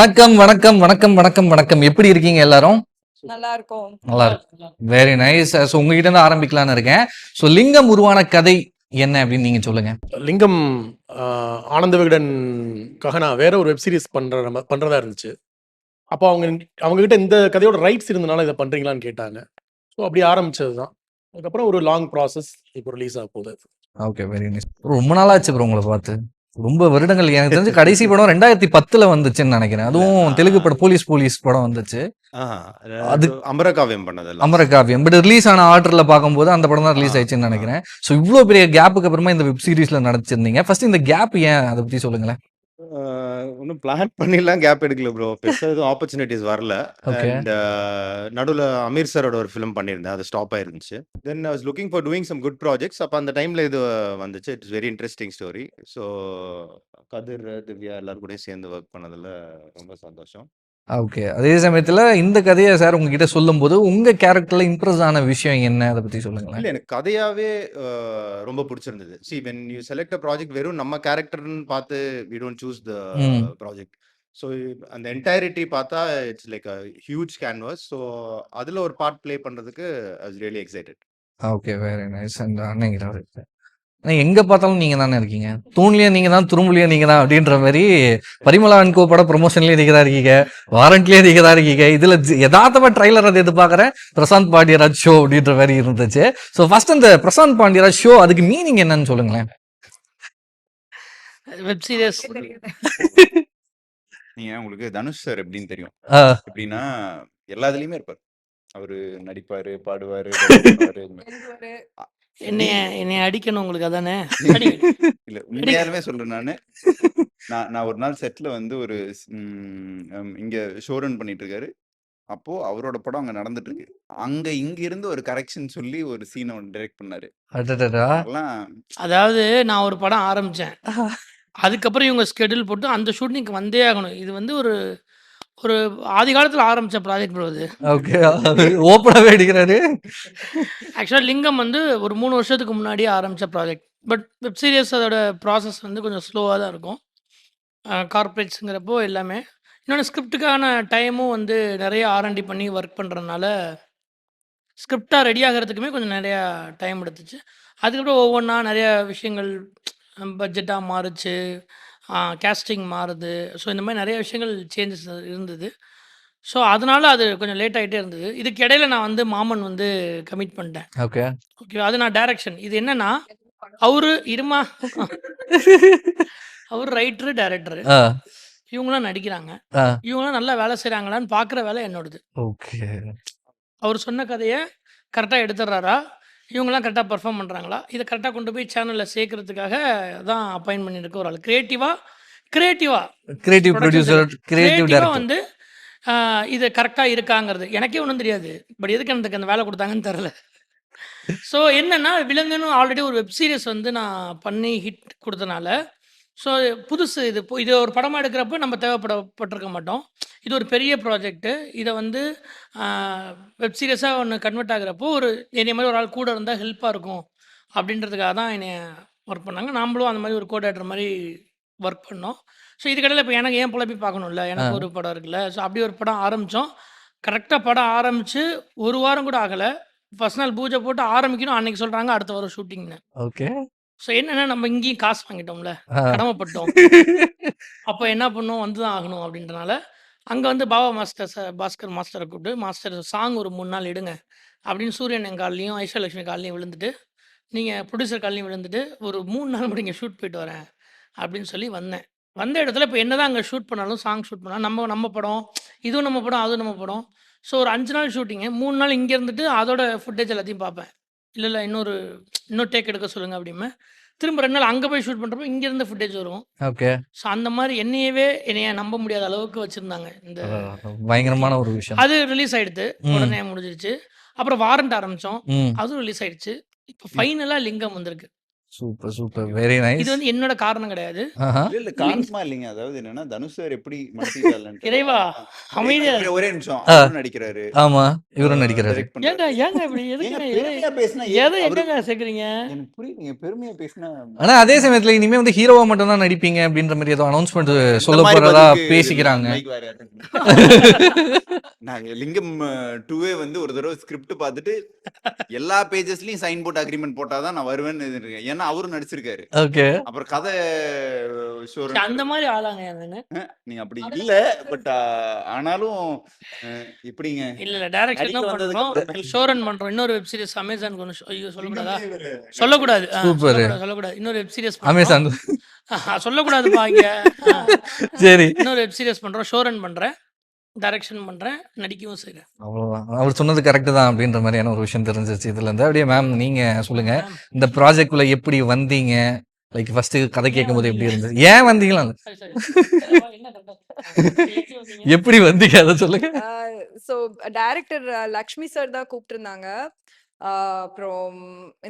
வணக்கம் வணக்கம் வணக்கம் வணக்கம் வணக்கம். எப்படி இருக்கீங்க எல்லாரும்? நல்லா இருக்கும். நல்லா இருக்கு. Very nice. ஸோ உங்ககிட்ட இருந்து ஆரம்பிக்கலாம்னு இருக்கேன். ஸோ லிங்கம் உருவான கதை என்ன அப்படின்னு நீங்க சொல்லுங்க. லிங்கம் ஆனந்த விகடனுக்காக நான் வேற ஒரு வெப் சீரிஸ் பண்றதா இருந்துச்சு. அப்போ அவங்க கிட்ட இந்த கதையோட ரைட்ஸ் இருந்தனால இதை பண்றீங்களான்னு கேட்டாங்க. ஸோ அப்படி ஆரம்பிச்சது தான். அதுக்கப்புறம் ஒரு லாங் ப்ராசஸ் இப்போ ரிலீஸ் ஆக போகுது. Okay, very nice. ரொம்ப நாளாச்சு ப்ரோ உங்களை பார்த்து. ரொம்ப வருடங்கள். எனக்கு தெரிஞ்சு கடைசி படம் 2010 வந்துச்சுன்னு நினைக்கிறேன். அதுவும் தெலுங்கு படம் போலீஸ் படம் வந்துச்சு. அது அமரகாவியம் பண்ணது. அமரகாவியம் பட் ரிலீஸ் ஆன ஆர்டர்ல பார்க்கும்போது அந்த படம் தான் ரிலீஸ் ஆயிடுச்சுன்னு நினைக்கிறேன். ஸோ இவ்வளோ பெரிய கேப்புக்கு அப்புறமா இந்த வெப் சீரிஸ்ல நடிச்சிருந்தீங்க. ஃபர்ஸ்ட் இந்த கேப் ஏன், அதை பத்தி சொல்லுங்களேன். ஒன்றும் பிளான் பண்ணிலாம் கேப் எடுக்கல ப்ரோ. பெருசாக எதுவும் ஆப்பர்ச்சுனிட்டிஸ் வரல. அண்ட் நடுவில் அமீர் சாரோட ஒரு ஃபிலிம் பண்ணியிருந்தேன், அது ஸ்டாப் ஆயிருந்துச்சு. Then I was looking for doing some good projects. அப்போ அந்த டைமில் இது வந்துச்சு. It's very interesting story. So Kathir, Divya எல்லாரும் கூடயும் சேர்ந்து ஒர்க் பண்ணதில் ரொம்ப சந்தோஷம். ஓகே. அதே சமயத்துல இந்த கதையை சார் உங்ககிட்ட சொல்லும்போது உங்க கேரக்டர்ல இம்ப்ரெஸ் ஆன விஷயம் என்ன, அதை பத்தி சொல்லுங்களேன். இல்லை, எனக்கு கதையாவே ரொம்ப பிடிச்சிருந்தது. See when you select a project, வெறும் நம்ம கேரக்டர்னு பார்த்து we don't choose the project. So அந்த என்டையரிட்டி பார்த்தா it's like a huge canvas. So அதில் ஒரு பார்ட் ப்ளே பண்ணுறதுக்கு I was really excited. Okay, very nice. And அன்னைக்கு எங்க பார்த்தாலும் நீங்க தானே இருக்கீங்க. தூண்லயும் நீங்க தான், துரும்புலயும் நீங்க தான் அப்படின்ற மாதிரி பரிமளா அண்ட் கோ பட ப்ரொமோஷன்லயும் நீங்க தான் இருக்கீங்க, வாரண்ட்லயும் நீங்க தான் இருக்கீங்க. இதுல யதார்த்தமா ட்ரைலர் அதை எதிர்பார்க்கறேன், பிரசாந்த் பாண்டியராஜ் ஷோ அப்படின்ற மாதிரி இருந்துச்சு. ஸோ ஃபர்ஸ்ட் இந்த பிரசாந்த் பாண்டியராஜ் ஷோ, அதுக்கு மீனிங் என்னன்னு சொல்லுங்களேன். வெப் சீரிஸ் நீங்க உங்களுக்கு தனுஷ் சார் எப்படின்னு தெரியும். எப்படின்னா எல்லாத்துலயுமே இருப்பார். அவரு நடிப்பாரு, பாடுவாரு, என்னைய அடிக்கணும் உங்களுக்கு, அதானே? இல்ல உண்மையாலுமே சொல்றேன். நான் ஒரு நாள் செட்ல வந்து ஒரு இங்க ஷோ ரன் பண்ணிட்டு இருக்காரு. அப்போ அவரோட படம் அங்க நடந்துட்டு இருக்கு. இங்க இருந்து ஒரு கரெக்ஷன் சொல்லி ஒரு சீனை டைரக்ட் பண்ணாரு. அதாவது நான் ஒரு படம் ஆரம்பிச்சேன், அதுக்கப்புறம் இவங்க ஸ்கெடியூல் போட்டு அந்த ஷூட்டிங்க்கு வந்தே ஆகணும். இது வந்து ஒரு ஒரு ஆதி காலத்தில் ஆரம்பித்த ப்ராஜெக்ட் ப்ரோ இது. ஓகே, ஓப்பனாகவே அடிக்கிறாரு. ஆக்சுவலாக லிங்கம் வந்து ஒரு 3 வருஷத்துக்கு முன்னாடியே ஆரம்பித்த ப்ராஜெக்ட். பட் வெப் சீரிஸ் அதோட ப்ராசஸ் வந்து கொஞ்சம் ஸ்லோவாக தான் இருக்கும். கார்ப்பரேட்ஸுங்கிறப்போ எல்லாமே. இன்னொன்று ஸ்கிரிப்டுக்கான டைமும் வந்து நிறைய ஆர்என்டி பண்ணி ஒர்க் பண்ணுறதுனால ஸ்கிரிப்டாக ரெடி ஆகிறதுக்குமே கொஞ்சம் நிறையா டைம் எடுத்துச்சு. அதுக்கப்புறம் ஒவ்வொன்றா நிறைய விஷயங்கள் பட்ஜெட்டாக மாறுச்சு, கேஸ்டிங் மாறுது. ஸோ இந்த மாதிரி நிறைய விஷயங்கள் சேஞ்சஸ் இருந்தது. ஸோ அதனால அது கொஞ்சம் லேட் ஆகிட்டே இருந்தது. இதுக்கு இடையில நான் வந்து மாமன் வந்து கமிட் பண்ணிட்டேன். ஓகே ஓகே, அது நான் டைரக்ஷன். இது என்னன்னா, அவரு இருமா அவர் ரைட்டரு, டைரக்டரு, இவங்களாம் நடிக்கிறாங்க, இவங்களாம் நல்லா வேலை செய்கிறாங்களான்னு பார்க்குற வேலை என்னோடது. ஓகே, அவர் சொன்ன கதையை கரெக்டாக எடுத்துடுறாரா, இவங்களாம் கரெக்டாக பர்ஃபார்ம் பண்ணுறாங்களா, இதை கரெக்டாக கொண்டு போய் சேனலில் சேர்க்கறதுக்காக தான் அப்பாயின்ட் பண்ணியிருக்க ஒரு ஆள். கிரியேட்டிவ் ப்ரொடியூசர் வந்து இது கரெக்டாக இருக்காங்கிறது எனக்கே ஒன்றும் தெரியாது. பட் எதுக்கு எனக்கு அந்த வேலை கொடுத்தாங்கன்னு தெரில. ஸோ என்னென்னா, விலங்குன்னு ஆல்ரெடி ஒரு வெப் சீரிஸ் வந்து நான் பண்ணி ஹிட் கொடுத்தனால, ஸோ புதுசு இது ஒரு படமாக எடுக்கிறப்ப நம்ம தேவைப்பட்டிருக்க மாட்டோம். இது ஒரு பெரிய ப்ராஜெக்ட்டு. இதை வந்து வெப் சீரியஸாக ஒன்று கன்வெர்ட் ஆகிறப்போ என்னை மாதிரி ஒரு ஆள் கூட இருந்தால் ஹெல்ப்பாக இருக்கும் அப்படின்றதுக்காக தான் என்னை ஒர்க் பண்ணாங்க. நாம்ளும் அந்த மாதிரி ஒரு கோஆர்டினேட்டர் மாதிரி ஒர்க் பண்ணோம். ஸோ இதுக்கடையில் இப்போ எனக்கு ஏன் புலப்பி பார்க்கணும்ல, எனக்கு ஒரு படம் இருக்குல்ல. ஸோ அப்படி ஒரு படம் ஆரம்பித்தோம். கரெக்டாக படம் ஆரம்பித்து ஒரு வாரம் கூட ஆகலை. ஃபர்ஸ்ட் நாள் பூஜை போட்டு ஆரம்பிக்கணும், அன்னைக்கு சொல்கிறாங்க அடுத்த வாரம் ஷூட்டிங்னு. ஓகே. ஸோ என்னென்னா, நம்ம இங்கேயும் காசு வாங்கிட்டோம்ல, கடமைப்பட்டோம். அப்போ என்ன பண்ணோம், வந்து தான் ஆகணும் அப்படின்றனால அங்கே வந்து பாஸ்கர் மாஸ்டரை கூப்பிட்டு, மாஸ்டர் சாங் ஒரு 3 நாள் எடுங்க அப்படின்னு சூரியன் என் கால்லையும் ஐஸ்வர்யலட்சுமி கால்லையும் விழுந்துட்டு, நீங்கள் ப்ரொடியூசர் கால்லையும் விழுந்துட்டு, ஒரு 3 நாள் மட்டும் இங்கே ஷூட் போயிட்டு வரேன் அப்படின்னு சொல்லி வந்தேன். வந்த இடத்துல இப்போ என்ன தான் அங்கே ஷூட் பண்ணாலும், சாங் ஷூட் பண்ணாலும் நம்ம படம், இதுவும் நம்ம படம், அதுவும் நம்ம படம். ஸோ ஒரு 5 நாள் ஷூட்டிங்கு, 3 நாள் இங்கே இருந்துட்டு அதோட ஃபுட்டேஜ் எல்லாத்தையும் பார்ப்பேன். இல்லை இன்னொரு டேக் எடுக்க சொல்லுங்கள் அப்படிமே. திரும்ப 2 நாள் அங்கே போய் ஷூட் பண்ணுறப்போ இங்கேருந்து ஃபுட்டேஜ் வரும். ஓகே. ஸோ அந்த மாதிரி என்னைய நம்ப முடியாத அளவுக்கு வச்சுருந்தாங்க. இந்த பயங்கரமான ஒரு விஷயம். அது ரிலீஸ் ஆகிடுது, உடனே முடிஞ்சிருச்சு. அப்புறம் வாரண்ட் ஆரம்பித்தோம், அதுவும் ரிலீஸ் ஆகிடுச்சு. இப்போ ஃபைனலாக லிங்கம் வந்திருக்கு. Super, super. வெரி இது நைஸ். வந்து என்னோட காரணம் கிடையாது. ஆஹா. இல்ல காரணமா இல்லைங்க. அதாவது என்னன்னா, தனுஷ் சார் எப்படி மல்டி டேலண்டட் இறைவா! அமைதியா இரு. ஒரே நிமிஷம். ஆ. அவரும் நடிக்கிறாரு. ஆமா. இவரும் நடிக்கிறாரு. டைரக்ட் ஏங்க பண்றாரு. ஏங்க இப்படி ஏங்க எதுக்குங்க பெருமையா பேசினா எதை அவரு எங்கங்க சேர்க்குறீங்க? எனக்கு புரியுதுங்க. பெருமையா பேசினா ஆனா அதே சமயத்துல இனிமே வந்து ஹீரோவா மட்டும் தான் நடிப்பீங்க அப்படின்ற மாதிரி ஏதோ அனௌன்ஸ்மெண்ட் இந்த சொல்ல மாதிரி போறதா பதிலுக்கு பேசிக்கிறாங்க. மைக் வேற யார்ட்ட நான் லிங்கம் 2 வந்து ஒரு தடவை ஸ்கிரிப்ட் பார்த்துட்டு எல்லா பேஜஸ்லயும் சைன் போட்டு அக்ரிமெண்ட் போட்டாதான் நான் வருவேன்னு இருக்கேன். ஏன்னா அவரும் நடிச்சிருக்காரு. ஓகே. அப்புறம் கதை ஷோர் அந்த மாதிரி ஆளாங்க நானு. நீங்க அப்படி இல்ல. பட் ஆனாலும் எப்படிங்க இல்ல டைரக்ஷன் நடிக்க தான் வந்ததுக்கு பண்றோம். அப்புறம் ஷோ ரன் பண்றோம். இன்னொரு வெப் சீரிஸ் அமேசான் கொண்டு ஐயோ சொல்லக்கூடாதா? சொல்லக்கூடாது. சூப்பர். சொல்லக்கூடாது. இன்னொரு வெப் சீரிஸ் அமேசான். சொல்லக்கூடாதுப்பா இங்க. சரி. இன்னொரு வெப் சீரிஸ் பண்றோம். ஷோ ரன் பண்றேன். டைரக்ஷன் பண்றேன். நடிக்கவும் செய்றேன். அவ்வளவுதான். அவர் சொன்னது கரெக்ட் தான் அப்படின்ற மாதிரியான ஒரு விஷயம் தெரிஞ்சிச்சு இதுல இருந்து. அப்படியே மேம் நீங்க சொல்லுங்க. மேம். இந்த ப்ராஜெக்ட்குள்ள எப்படி வந்தீங்க? லைக் ஃபர்ஸ்ட் கதை கேட்கும்போது எப்படி இருந்தது? ஏன் வந்தீங்களா? சரி, சரி. என்ன கரெக்டா? எப்படி வந்தீங்க அதை சொல்லுங்க. ஸோ டைரக்டர் லக்ஷ்மி சார் தான் கூப்பிட்டுருந்தாங்க. அப்புறம்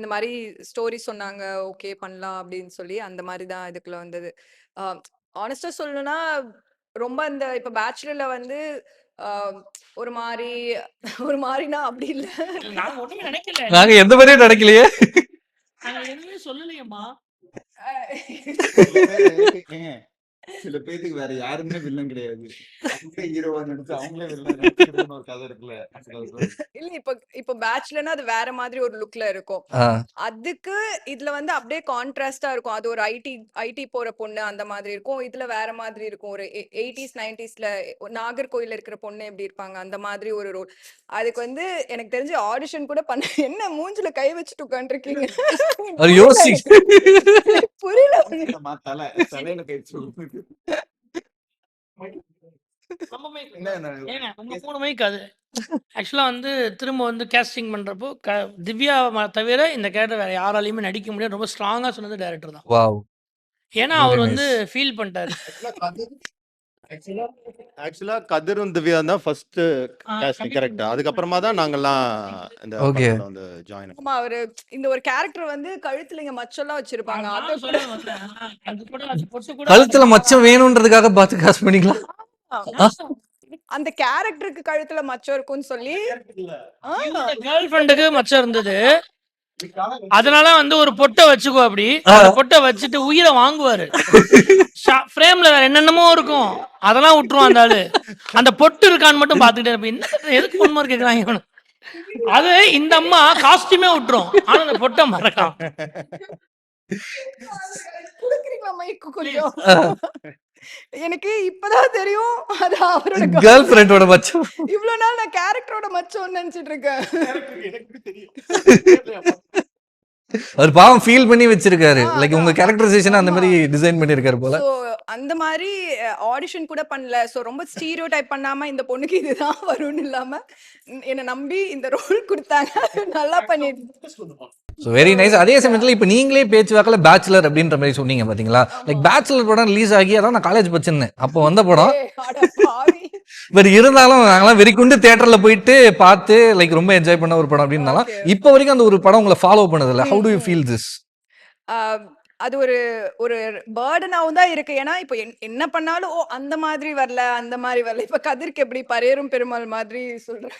இந்த மாதிரி ஸ்டோரி சொன்னாங்க. ஓகே பண்ணலாம் அப்படின்னு சொல்லி அந்த மாதிரி தான் இதுக்குள்ள வந்தது. ஆனஸ்டா சொல்லணும்னா ரொம்ப இந்த இப்ப பேச்சுலர்ல வந்து ஆஹ், ஒரு மாதிரி ஒரு மாதிரினா அப்படி இல்ல. நாங்க ஒண்ணுமே நினைக்கல. நாங்க எந்த மாதிரியும் நடக்கலையே. நாங்க எதுவுமே சொல்லலையேம்மா. ஏங்க, சில பேத்துக்கு வேற யாருமே வில்லன் கிடையாது. அவங்களே ஹீரோவா நடிச்சு அவங்களே வில்லன் நடிக்கிறதுன்னு ஒரு கதை இருக்குல்ல. இல்ல இப்ப இப்ப பேச்சுலர்னா அது வேற மாதிரி ஒரு லுக்ல இருக்கும். ஆ, அதுக்கு இதுல வந்து அப்படியே கான்ட்ராஸ்டா இருக்கும். அது ஒரு ஐடி போற பொண்ணு அந்த மாதிரி இருக்கும். இதுல வேற மாதிரி இருக்கும். ஒரு 80s 90ஸ்ல நாகர்கோயில்ல இருக்கிற பொண்ணு எப்படி இருப்பாங்க அந்த மாதிரி ஒரு ரோல். அதுக்கு வந்து எனக்கு தெரிஞ்சு ஆடிஷன் கூட பண்ண என்ன மூஞ்சில கை வச்சுட்டு உட்காந்துருக்கீங்க? அவர் யோசி. புரியல. நம்ம தலையில கை சொல்லுது. நம்ம mic என்ன நான் ஏங்க உங்க 3 மைக் அது. ஆக்சுவலா வந்து திரும்ப வந்து கேஸ்டிங் பண்றப்போ திவ்யா தவிர இந்த கேரக்டர் வேற யாராலையுமே நடிக்க முடியாது. ரொம்ப ஸ்ட்ராங்கா சொன்னது டைரக்டர் தான். வாவ். ஏன்னா Very அவர் nice. வந்து ஃபீல் பண்ணிட்டாரு. ஆக்சுவலா கதிரும் திவ்யா தான் ஃபர்ஸ்ட் காஸ்டிங் கரெக்ட். அதுக்கப்புறமா தான் நாங்கெல்லாம் இந்த Okay. படத்துல வந்து ஜாயின் ஆமா அவரு இந்த ஒரு கேரக்டர் வந்து கழுத்துல இங்க மச்சம்லாம் வச்சிருப்பாங்க. அத நான் கூட சொல்ல வந்தேன். அது கூட அது பொட்டு கூட கழுத்துல மச்சம் வேணும்ன்றதுக்காக பார்த்து காசு பண்ணிக்கலாம். அந்த கேரக்டருக்கு கழுத்துல மச்சம் இருக்கும்னு சொல்லி கேர்ள் ஃப்ரெண்டுக்கு மச்சம் இருந்தது. அதனால வந்து ஒரு பொட்டை வச்சுக்கோ அப்படி. அந்த பொட்டை வச்சுட்டு உயிரை வாங்குவாரு. ஃப்ரேம்ல வேற என்னென்னமோ இருக்கும். அதெல்லாம் விட்டுருவான் அந்த ஆளு. அந்த பொட்டு இருக்கான்னு மட்டும் பாத்துக்கிட்டே இருப்பேன். என்ன எதுக்கு ஒன்மார் கேக்குறாங்க இவனு. அது இந்த அம்மா காஸ்டியூமே விட்டுரும். ஆனா அந்த பொட்டை மறக்காம. குடுக்குறீங்களா மைக்கு கொஞ்சம்? எனக்கு இப்பதான் தெரியும் அது அவரோட கேர்ள் ஃப்ரெண்டோட மச்சம். இவ்வளவு நாள் நான் கேரக்டரோட மச்சம் நினைச்சிட்டு இருக்கேன். எனக்கு தெரியும். அவர் பாவம் ஃபீல் பண்ணி வச்சிருக்காரு. லைக் உங்க கேரக்டரைசேஷன் அந்த மாதிரி டிசைன் பண்ணிருக்காரு போல. சோ அந்த மாதிரி ஆடிஷன் கூட பண்ணல. சோ ரொம்ப ஸ்டீரியோ டைப் பண்ணாம இந்த பொண்ணுக்கு இதுதான் வரும்னு இல்லாம என்ன நம்பி இந்த ரோல் கொடுத்தாங்க. நல்லா பண்ணிட்டு ஸோ வெரி நைஸ். அதே சமயத்தில் இப்போ நீங்களே பேச்சு வாக்கில் பேச்சுலர் அப்படின்ற மாதிரி சொன்னீங்க பார்த்தீங்களா? லைக் பேச்சுலர் படம் ரிலீஸ் ஆகி அதான் நான் காலேஜ் படிச்சிருந்தேன் அப்போ வந்த படம். பட் இருந்தாலும் நாங்களாம் வெறிக்குண்டு தியேட்டரில் போயிட்டு பார்த்து லைக் ரொம்ப என்ஜாய் பண்ண ஒரு படம் அப்படின்னாலும் இப்போ வரைக்கும் அந்த ஒரு படம் உங்களை ஃபாலோ பண்ணதில்லை. How to you feel this? அது ஒரு ஒரு பேர்டனாவும் தான் இருக்கு. ஏன்னா இப்போ என்ன பண்ணாலும் ஓ அந்த மாதிரி வரல அந்த மாதிரி வரல. இப்ப கதிர்க்கு எப்படி பரேரும் பெருமாள் மாதிரி சொல்றேன்.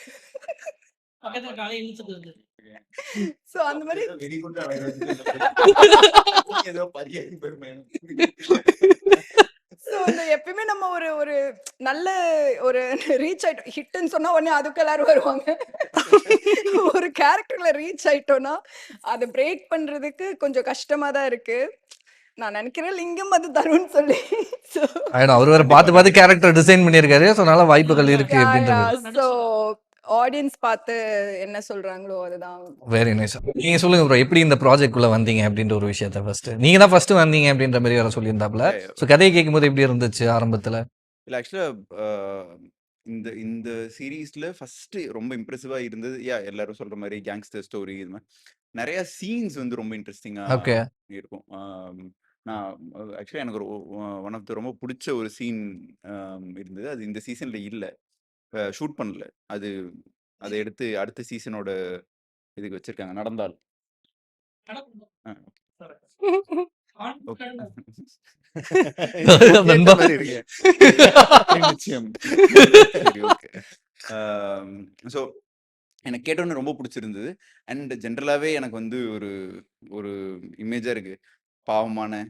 பக்கத்துல காலையில இழுத்துட்டு இருக்கு. சோ அந்த மாதிரி வெரி குட் ஏதோ பரியாரி பெருமை. சோ அந்த எப்பயுமே நம்ம ஒரு ஒரு நல்ல ஒரு ரீச் ஆயிட்டோம். ஹிட்னு சொன்னா உடனே அதுக்கு எல்லாரும் வருவாங்க. ஒரு கேரக்டர்ல ரீச் ஆயிட்டோம்னா அதை பிரேக் பண்றதுக்கு கொஞ்சம் கஷ்டமா தான் இருக்கு. நான் நினைக்கிறேன் லிங்கம் அது தரும்னு சொல்லி. So, அவர் வேற பார்த்து பார்த்து கேரக்டர் டிசைன் பண்ணியிருக்காரு. ஸோ அதனால வாய்ப்புகள் இருக்கு அப்படின்றது. so ஆடியன்ஸ் பார்த்து என்ன சொல்றாங்களோ அதுதான். Very nice. நீங்க சொல்லுங்க ப்ரோ, எப்படி இந்த ப்ராஜெக்ட் குள்ள வந்தீங்க அப்படின்ற ஒரு விஷயத்த ஃபர்ஸ்ட். நீங்க தான் ஃபர்ஸ்ட் வந்தீங்க அப்படின்ற மாதிரி வேற சொல்லியிருந்தாப்ல. ஸோ கதையை கேட்கும்போது எப்படி இருந்துச்சு ஆரம்பத்துல? இல்ல ஆக்சுவலா இந்த இந்த சீரீஸ்ல ஃபர்ஸ்ட் ரொம்ப இம்ப்ரெசிவா இருந்தது. எல்லாரும் சொல்ற மாதிரி கேங்ஸ்டர் ஸ்டோரி இது மாதிரி நிறைய சீன்ஸ் வந்து ரொம்ப இன்ட்ரெஸ்டிங்கா ஓகே. இருக்கும். நான் ஆக்சுவலா எனக்கு ஒன் ஆஃப் த ரொம்ப பிடிச்ச ஒரு சீன் இருந்தது. அது இந்த சீசன்ல இல்ல, ஷூட் பண்ணல. அதை எடுத்து அடுத்த சீசனோட இதுக்கு வச்சிருக்காங்க. நடந்தால் ஓகே. நண்பா. கேட்ட மாதிரி இருக்கு. நிச்சயம். சரி, ஓகே. ஸோ எனக்கு கேட்டோன்னே ரொம்ப பிடிச்சிருந்தது. அண்ட் ஜென்ரலாவே எனக்கு வந்து ஒரு ஒரு இமேஜா இருக்கு. பாவமான,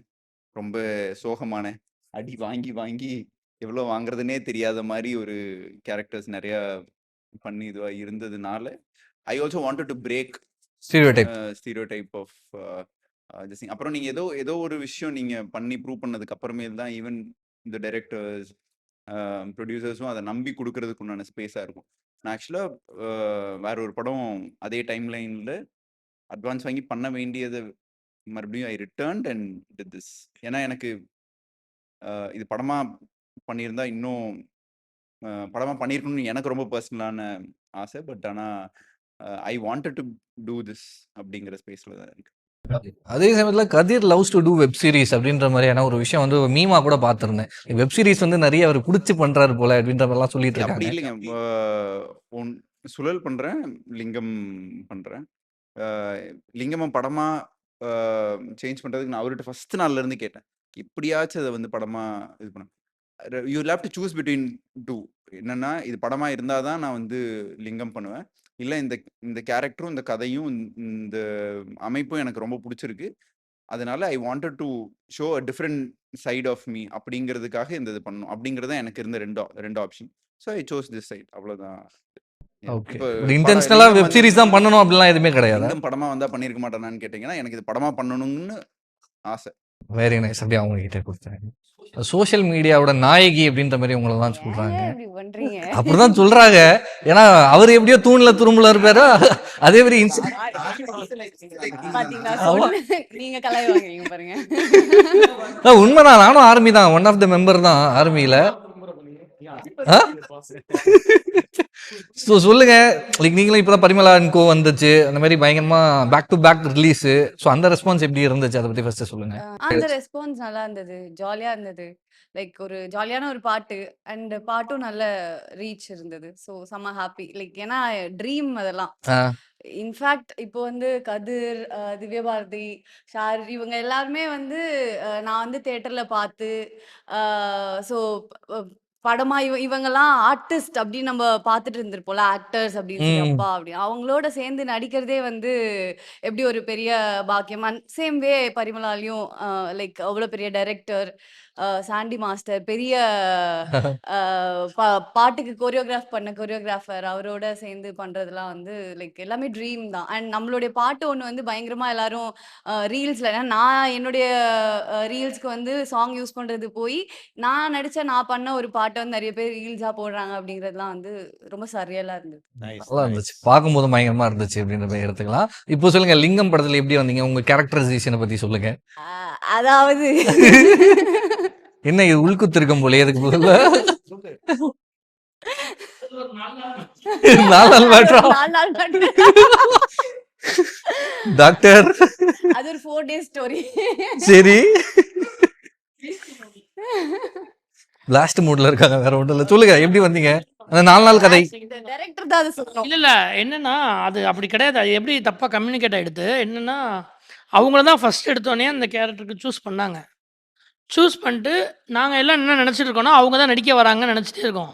ரொம்ப சோகமான, அடி வாங்கி வாங்கி எவ்வளோ வாங்குறதுன்னே தெரியாத மாரி ஒரு கேரக்டர்ஸ் நெறையா பண்ணி இதுவா இருந்ததுனால, I also wanted to break stereotype. Stereotype of this thing. அப்புறம் நீங்க ஏதோ ஏதோ ஒரு விஷயம் நீங்க பண்ணி ப்ரூவ் பண்ணதுக்கு அப்புறமேல் தான் ஈவன் இந்த டைரக்டர்ஸ், ப்ரொடியூசர்ஸும் அத நம்பி குடுக்குறதுக்கு உண்டான ஸ்பேஸா இருக்கும். நான் ஆக்சுவலா வேற ஒரு படம் அதே டைம் லைன்ல அட்வான்ஸ் வாங்கி பண்ண வேண்டியத மறுபடியும் ஐ ரிட்டர்ன்ட் அண்ட் டிட் திஸ். ஏன்னா எனக்கு இது படமா பண்ணியிருந்தா இன்னும் படமா பண்ணியிருக்கணும்னு எனக்கு ரொம்ப பர்சனலான ஆசை. பட் ஆனா I wanted to do this அப்படிங்கிற ஸ்பேஸ்ல தான் இருக்கு. அதே சமயத்துல Kathir loves to do web series அப்படின்ற மாதிரியான ஒரு விஷயம் வந்து மீமா கூட பார்த்திருந்தேன். வெப் சீரிஸ் வந்து நிறைய அவர் புடிச்சு பண்றாரு போல அப்படின்ற மாதிரிலாம் சொல்லிட்டு அப்படி இருக்காங்க. இல்லைங்க. ஒன் சுழல் பண்றேன், லிங்கம் பண்றேன். லிங்கம படமா சேஞ்ச் பண்றதுக்கு நான் அவர்கிட்ட ஃபர்ஸ்ட் நாள்ல இருந்து கேட்டேன். எப்படியாச்சும் அதை வந்து படமா இது பண்ண you will have to choose between two. என்னன்னா இது படமா இருந்தால் தான் நான் வந்து லிங்கம் பண்ணுவேன். இல்லை இந்த இந்த கேரக்டரும் இந்த கதையும் இந்த அமைப்பும் எனக்கு ரொம்ப பிடிச்சிருக்கு. அதனால I wanted to show a different side of me அப்படிங்கிறதுக்காக இந்த இது பண்ணணும் அப்படிங்கிறது தான் எனக்கு இருந்த ரெண்டு option. So I chose this side. அவ்வளோதான். ஓகே. இப்போ இன்டென்ஷனலா லிங்கம் வெப் சீரிஸ் தான் பண்ணணும் அப்படிலாம் எதுவுமே கிடையாது. லிங்கம் படமா வந்தா பண்ணியிருக்க மாட்டேனான்னு கேட்டிங்கன்னா எனக்கு இது படமா பண்ணணும்னு ஆசை. Very nice. அப்படியே அவங்க கிட்ட கொடுத்தாங்க. சோஷியல் மீடியாவோட நாயகி அப்படின்ற மாதிரி உங்களை தான் சொல்றாங்க. ஏன் இப்படி பண்றீங்க? அப்படிதான் சொல்றாங்க. ஏன்னா அவர் எப்படியோ தூண்ல துரும்புல இருப்பாரோ அதே மாதிரி பாத்தீங்களா? ஆமா. நீங்க கலாய் வாங்குறீங்க பாருங்க. உண்மைதான். நானும் ஆர்மி தான். ஒன் ஆஃப் த மெம்பர் தான் ஆர்மியில. ஸோ சொல்லுங்க. லைக் நீங்களும் இப்பதான் பரிமளா அண்ட் கோ வந்துச்சு. அந்த மாதிரி பயங்கரமா back to back release. So அந்த ரெஸ்பான்ஸ் எப்படி இருந்துச்சு அதை பத்தி ஃபர்ஸ்ட் சொல்லுங்க. அந்த ரெஸ்பான்ஸ் நல்லா இருந்தது. ஜாலியா இருந்தது. லைக் ஒரு ஜாலியான ஒரு பாட்டு அண்ட் பாட்டும் நல்ல ரீச் இருந்தது. ஸோ செம்ம ஹாப்பி. லைக் ஏன்னா ட்ரீம் அதெல்லாம். இன்ஃபேக்ட் இப்போ வந்து கதிர், திவ்ய பாரதி, ஷார் இவங்க எல்லாருமே வந்து நான் வந்து தியேட்டர்ல பார்த்து ஸோ படமா இவங்கெல்லாம் ஆர்டிஸ்ட் அப்படின்னு நம்ம பார்த்துட்டு இருந்திருப்போம்ல, ஆக்டர்ஸ் அப்படின்னு சொல்லி அப்பா அப்படி அவங்களோட சேர்ந்து நடிக்கிறதே வந்து எப்படி ஒரு பெரிய பாக்கியம். சேம் வே பரிமளாலையும் லைக் அவ்வளோ பெரிய டைரக்டர் சாண்டி மாஸ்டர், பெரிய பாட்டுக்கு கொரியோகிராஃப் பண்ண கொரியோகிராஃபர், அவரோட சேர்ந்து பண்றதெல்லாம் வந்து லைக் எல்லாமே ட்ரீம் தான். அண்ட் நம்மளுடைய பாட்டு ஒன்று வந்து பயங்கரமா எல்லாரும் ரீல்ஸ்ல, நான் என்னுடைய ரீல்ஸ்க்கு வந்து சாங் யூஸ் பண்றது போய் நான் நடிச்ச நான் பண்ண ஒரு பாட்டை வந்து நிறைய பேர் ரீல்ஸா போடுறாங்க அப்படிங்கிறதுலாம் வந்து ரொம்ப சரியலா இருந்தது. நல்லா இருந்துச்சு. பார்க்கும்போது பயங்கரமா இருந்துச்சு அப்படின்ற மாதிரி எடுத்துக்கலாம். இப்போ சொல்லுங்க, லிங்கம் படத்துல எப்படி வந்தீங்க? உங்க கேரக்டரைசேஷனை பத்தி சொல்லுங்க. அதாவது என்ன இது உள்குத்து இருக்கும் போல எதுக்கு பதிலா? நாலு நாள் மேட்ரா? 4 நாள் பாட்டு. டாக்டர் அது ஒரு 4 days ஸ்டோரி. சரி, லாஸ்ட் மூட்ல இருக்காங்க. வேற ஒன்றும் இல்லை. சொல்லுங்க எப்படி வந்தீங்க? அந்த 4 நாள் கதை. டைரக்டர் தான் அது சொல்லணும். இல்ல என்னன்னா அது அப்படி கிடையாது. அது எப்படி தப்பா கம்யூனிகேட் ஆயிடுது. என்னன்னா அவங்கள தான் ஃபர்ஸ்ட் எடுத்தோடனே அந்த கேரக்டருக்கு சூஸ் பண்ணாங்க. சூஸ் பண்ணிட்டு நாங்கள் எல்லாம் என்ன நினச்சிட்டு இருக்கோம்னா அவங்க தான் நடிக்க வராங்கன்னு நினச்சிட்டே இருக்கோம்.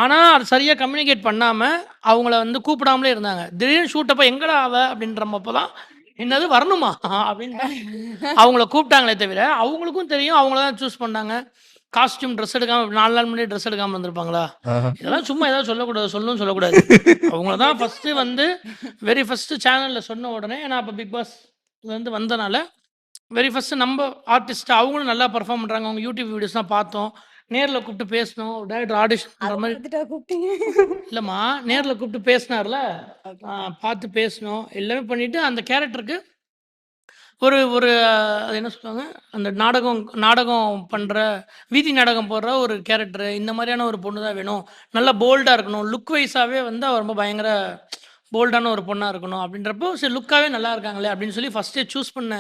ஆனால் அது சரியாக கம்யூனிகேட் பண்ணாமல் அவங்கள வந்து கூப்பிடாமலே இருந்தாங்க. திடீர்னு ஷூட்டப்போ எங்கடா அவ அப்படின்றப்போ தான் என்னது வரணுமா அப்படின்னு அவங்கள கூப்பிட்டாங்களே தவிர அவங்களுக்கும் தெரியும் அவங்கள தான் சூஸ் பண்ணாங்க. காஸ்டியூம் ட்ரெஸ் எடுக்காமல் 4 நாள் முன்னாடி ட்ரெஸ் எடுக்காமல் வந்திருப்பாங்களா? இதெல்லாம் சும்மா ஏதாவது சொல்லக்கூடாது, சொல்லக்கூடாது. அவங்கள தான் ஃபஸ்ட்டு வந்து வெரி ஃபஸ்ட்டு சேனலில் சொன்ன உடனே, ஏன்னா அப்போ பிக் பாஸ் வந்து வந்தனால வெரி ஃபஸ்ட்டு நம்ம ஆர்டிஸ்ட் அவங்களும் நல்லா பர்ஃபார்ம் பண்ணுறாங்க. அவங்க யூடியூப் வீடியோஸ்லாம் பார்த்தோம். நேரில் கூப்பிட்டு பேசணும். டேரக்டர் ஆடிஷன் பண்ணுற மாதிரி இல்லைம்மா, நேரில் கூப்பிட்டு பேசினார்ல, பார்த்து பேசணும். எல்லாமே பண்ணிவிட்டு அந்த கேரக்டருக்கு ஒரு ஒரு அது என்ன சொல்லுவாங்க, அந்த நாடகம் பண்ணுற, வீதி நாடகம் போடுற ஒரு கேரக்டரு, இந்த மாதிரியான ஒரு பொண்ணு தான் வேணும். நல்லா போல்டாக இருக்கணும். லுக் வைஸாகவே வந்து அவர் ரொம்ப பயங்கர போல்டான ஒரு பொண்ணாக இருக்கணும் அப்படின்றப்போ சரி லுக்காகவே நல்லா இருக்காங்களே அப்படின்னு சொல்லி ஃபஸ்ட்டே சூஸ் பண்ண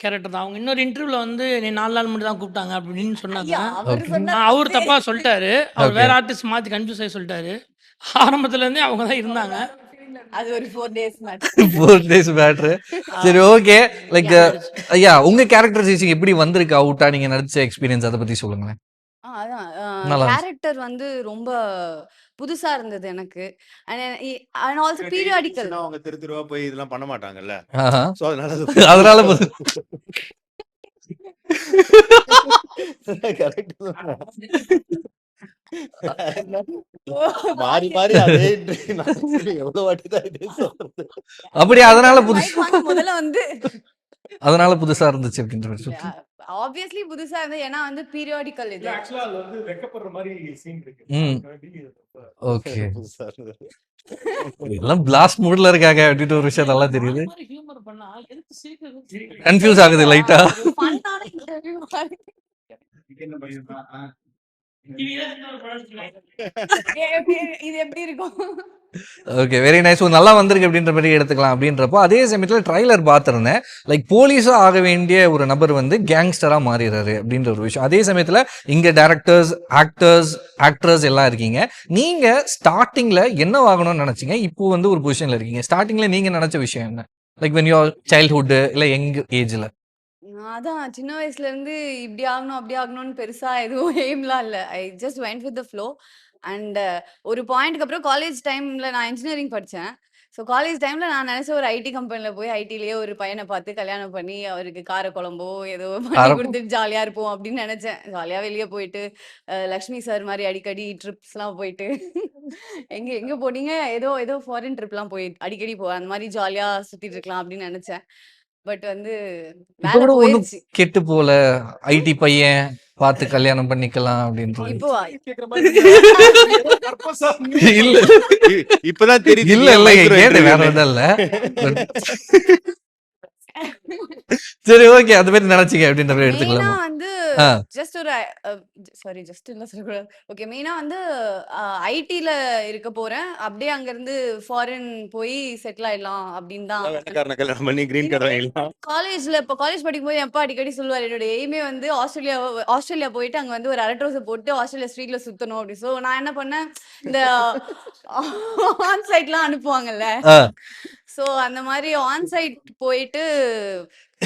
கேரக்டர் தான். அவங்க இன்னொரு இன்டர்வியூல வந்து நீ 4 நாள் முன்னாடி தான் கூப்பிட்டாங்க அப்படின்னு சொன்னாங்க. அவர் தப்பா சொல்லிட்டாரு. அவர் வேற ஆர்டிஸ்ட் மாற்றி கன்ஃபியூஸ் ஆகி சொல்லிட்டாரு. ஆரம்பத்துலேருந்தே அவங்க தான் இருந்தாங்க. அது ஒரு 4 days மேட்ச். 4 days matter. சரி, ஓகே. லைக் ஐயா, உங்க கேரக்டரைசேஷன் எப்படி வந்திருக்கு அவுட்டா? நீங்க நடிச்ச எக்ஸ்பீரியன்ஸ் அத பத்தி சொல்லுங்களேன். அதான் நல்லா இருந்துச்சு. கேரக்டர் வந்து ரொம்ப புதுசா இருந்தது எனக்கு. And also periodical. அவங்க தெருவா போய் இதெல்லாம் பண்ண மாட்டாங்கல்ல. ஆஹா. சோ அதனால அதனால கரெக்ட். மாறி மாறி அதே எவ்வளவு வாட்டி தான் இதே சொல்றது. அப்படியே அதனால மைக் வாங்க முதல்ல வந்து அதனால புதுசா இருந்துச்சு அப்படின்ற மாதிரி சொல்லு. ஆப்வியஸ்லி புதுசா இருந்தது. ஏன்னா வந்து பீரியாடிக்கல் இது. ஆக்சுவலா அது வந்து வெக்கப்படுற மாதிரி சீன் இருக்கு. ம். ஓகே. புதுசா இருந்தது. எல்லாம் பிளாஸ்ட் மூட்ல இருக்காங்க அப்படின்ற ஒரு விஷயம் நல்லா தெரியுது. மாதிரி ஹியூமர் பண்ணா எதுக்கு சிரிக்கிறது? கன்ஃபியூஸ் ஆகுது லைட்டா. ஃபன்னான இன்டர்வியூ மாதிரி. இது எப்படி இருக்கும்? Okay, very nice. நல்லா வந்திருக்கு அப்படின்ற மாதிரி எடுத்துக்கலாம். அப்படின்றப்போ அதே சமயத்தில் ட்ரைலர் பார்த்துருந்தேன். லைக் போலீஸாக ஆக வேண்டிய ஒரு நபர் வந்து கேங்ஸ்டராக மாறிடுறாரு அப்படின்ற ஒரு விஷயம். அதே சமயத்தில் இங்கே டேரக்டர்ஸ், ஆக்டர்ஸ் எல்லாம் இருக்கீங்க. நீங்கள் ஸ்டார்டிங்கில் என்ன ஆகணும்னு நினச்சிங்க? இப்போ வந்து ஒரு பொசிஷனில் இருக்கீங்க. ஸ்டார்டிங்கில் நீங்கள் நினச்ச விஷயம் என்ன? லைக் வென் யுவர் சைல்ட்ஹுட்டு இல்லை யங் ஏஜில்? அதான் சின்ன வயசுல இருந்து இப்படி ஆகணும் அப்படி ஆகணும்னு பெருசா எதுவும் எய்ம்லாம் இல்லை. I just went with the flow. And ஒரு பாயிண்ட்க்கு அப்புறம் காலேஜ் டைம்ல நான் இன்ஜினியரிங் படித்தேன். ஸோ காலேஜ் டைம்ல நான் நினைச்ச ஒரு ஐடி கம்பெனில போய் ஐடிலேயே ஒரு பையனை பார்த்து கல்யாணம் பண்ணி அவருக்கு கார குழம்போ ஏதோ பண்ணி கொடுத்துட்டு ஜாலியா இருப்போம் அப்படின்னு நினைச்சேன். ஜாலியா வெளியே போயிட்டு லக்ஷ்மி சார் மாதிரி அடிக்கடி ட்ரிப்ஸ்லாம் போயிட்டு எங்க எங்க போனீங்க ஏதோ ஏதோ ஃபாரின் ட்ரிப்லாம் போய் அடிக்கடி அந்த மாதிரி ஜாலியா சுத்திட்டு இருக்கலாம் அப்படின்னு நினைச்சேன். பட் வந்து இப்போ வேலை கூட ஒன்றும் போயிருச்சு. கெட்டு போல, ஐடி பையன் பார்த்து கல்யாணம் பண்ணிக்கலாம் அப்படின்றது. இப்போ இல்ல இப்பதான் தெரியுது. இல்ல இல்ல கேட்டு வேற எதுவும் இல்ல. சரி, ஓகே. அது மாதிரி நினைச்சீங்க அப்படின்ற மாதிரி மெயினா எடுத்துக்கலாம். வந்து ஆ. ஜஸ்ட் ஒரு சாரி ஜஸ்ட் இல்ல சொல்லக்கூடாது. ஓகே, மெயினா வந்து ஐடில இருக்க போறேன். அப்படியே அங்க இருந்து ஃபாரின் போய் செட்டில் ஆயிடலாம் அப்படின்னு தான். வெள்ளக்காரனை கல்யாணம் பண்ணி கிரீன் கார்டு வாங்கிடலாம். காலேஜ்ல இப்போ காலேஜ் படிக்கும்போது என் அப்பா அடிக்கடி சொல்லுவார், என்னோட எய்மே வந்து ஆஸ்திரேலியா போயிட்டு அங்க வந்து ஒரு அரட்ரோஸை போட்டு ஆஸ்திரேலியா ஸ்ட்ரீட்ல சுத்தணும் அப்படி. ஸோ நான் என்ன பண்ணேன், இந்த ஆன்சைட்லாம் அனுப்புவாங்கல்ல, ஆ. ஸோ அந்த மாதிரி ஆன்சைட் போயிட்டு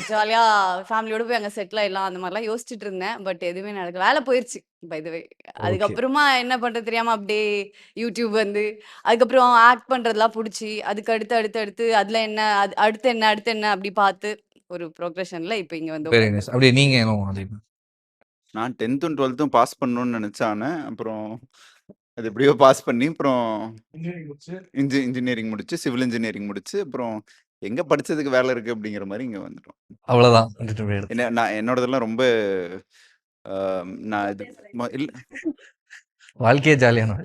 ஜாலியா ஃபேமிலியோட போய் அங்க செட்டில் ஆயிடலாம் அந்த மாதிரிலாம் யோசிச்சுட்டு இருந்தேன். பட் எதுவுமே நடக்கல. வேலை போயிருச்சு பை த வே. ஓகே. அதுக்கப்புறமா என்ன பண்றது தெரியாம அப்படியே யூடியூப் வந்து அதுக்கப்புறம் ஆக்ட் பண்றதெல்லாம் பிடிச்சி அதுக்கு அடுத்து அடுத்து அடுத்து அதுல என்ன அடுத்து என்ன அப்படி பார்த்து ஒரு ப்ரோக்ரஷன்ல இப்போ இங்க வந்து வெரி நைஸ். அப்படியே நீங்க என்ன அதே நான் 10th 12th பாஸ் பண்ணணும்னு நினைச்சானே. அப்புறம் அது எப்படியோ பாஸ் பண்ணி அப்புறம் இன்ஜினியரிங் முடிச்சு, சிவில் இன்ஜினியரிங் முடிச்சு, அப்புறம் எங்க படிச்சதுக்கு வேலை இருக்கு அப்படிங்கிற மாதிரி இங்க வந்துட்டோம். அவ்வளவுதான் அப்படின்ற மாதிரி எடுத்து. நான் என்னோடதெல்லாம் ரொம்ப நான் இது இல்ல வாழ்க்கையே ஜாலியான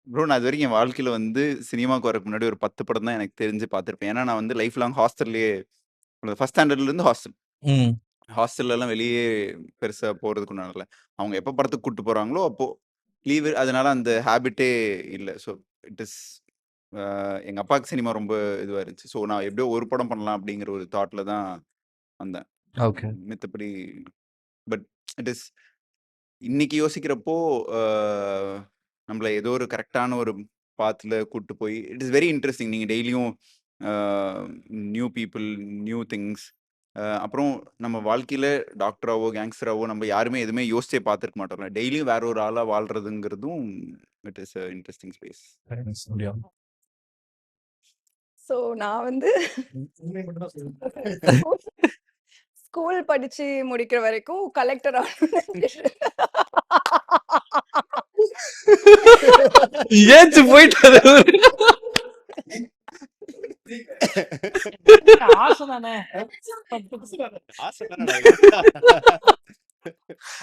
ப்ரோ. நான் இது வரைக்கும் என் வாழ்க்கையில வந்து சினிமாவுக்கு வரக்கு முன்னாடி ஒரு 10 படம் தான் எனக்கு தெரிஞ்சு பார்த்துருப்பேன். ஏன்னா நான் வந்து லைஃப் லாங் ஹாஸ்டல்லையே ஃபர்ஸ்ட் ஸ்டாண்டர்ட்ல இருந்து ம். ஹாஸ்டல்ல எல்லாம் வெளியே பெருசா போறதுக்கு ஒன்றும். அவங்க எப்போ படத்துக்கு கூட்டு போறாங்களோ அப்போ லீவு. அதனால அந்த ஹேபிட்டே இல்லை. ஸோ இட் இஸ் எங்க அப்பாவுக்கு சினிமா ரொம்ப இதுவா இருந்துச்சு. ஸோ நான் எப்படியோ ஒரு படம் பண்ணலாம் அப்படிங்கிற ஒரு தாட்ல தான் வந்தேன். ஓகே. மித்தபடி பட் இட் இஸ் இன்னைக்கு யோசிக்கிறப்போ நம்மள ஏதோ ஒரு கரெக்டான ஒரு பாத்துல கூட்டு போய் இட் இஸ் வெரி இன்ட்ரெஸ்டிங். நீங்க டெய்லியும் நியூ பீப்புள், நியூ திங்ஸ். அப்புறம் நம்ம வாழ்க்கையில டாக்டராவோ கேங்ஸ்டராவோ நம்ம யாருமே எதுவுமே யோசிச்சே பார்த்துருக்க மாட்டோம்ல. டெய்லியும் வேற ஒரு ஆளா வாழ்றதுங்கிறதும் it is interesting space. So நான் வந்து ஸ்கூல் படிச்சு முடிக்கிற வரைக்கும் கலெக்டர் ஏச்சு போயிட்டாரு. ஆசை தானே.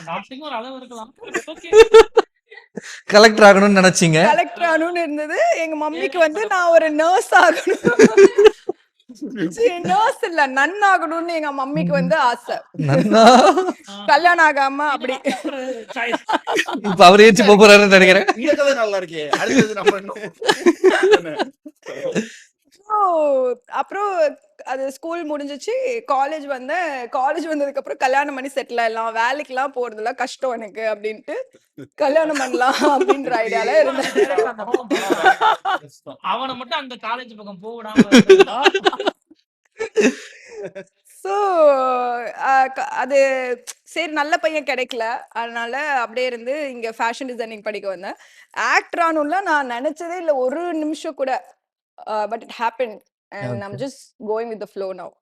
நாட்டுக்கும் ஒரு அளவு இருக்கலாம். ஓகே. கலெக்டர் ஆகணும்னு நினைச்சீங்க. கலெக்டர் ஆகணும்னு இருந்தது. எங்க மம்மிக்கு வந்து நான் ஒரு நர்ஸ் ஆகணும், நர்ஸ் இல்ல நன் ஆகணும்னு எங்க மம்மிக்கு வந்து ஆசை. நன்னா கல்யாணம் ஆகாம அப்படி. சாய்ஸ். இப்ப அவர் ஏச்சு போறாருன்னு நினைக்கிறேன். நல்லா இருக்கே. அடுத்தது நம்ம அப்புறம் அது ஸ்கூல் முடிஞ்சிச்சு. காலேஜ் வந்தேன். காலேஜ் வந்ததுக்கப்புறம் கல்யாணம் பண்ணி செட்டில் ஆயிடலாம். வேலைக்குலாம் போறதெல்லாம் கஷ்டம் எனக்கு அப்படின்ட்டு, கல்யாணம் பண்ணலாம் அப்படின்ற ஐடியால இருந்தேன். அவனை மட்டும் அந்த காலேஜ் பக்கம் போக விடாம இருந்திருந்தா, ஸோ அது சரி நல்ல பையன் கிடைக்கல. அதனால அப்படியே இருந்து இங்க ஃபேஷன் டிசைனிங் படிக்க வந்தேன். ஆக்டர் ஆகணும்லாம் நான் நினைச்சதே இல்ல ஒரு நிமிஷம் கூட. But it happen and I'm okay. Just going with the flow now.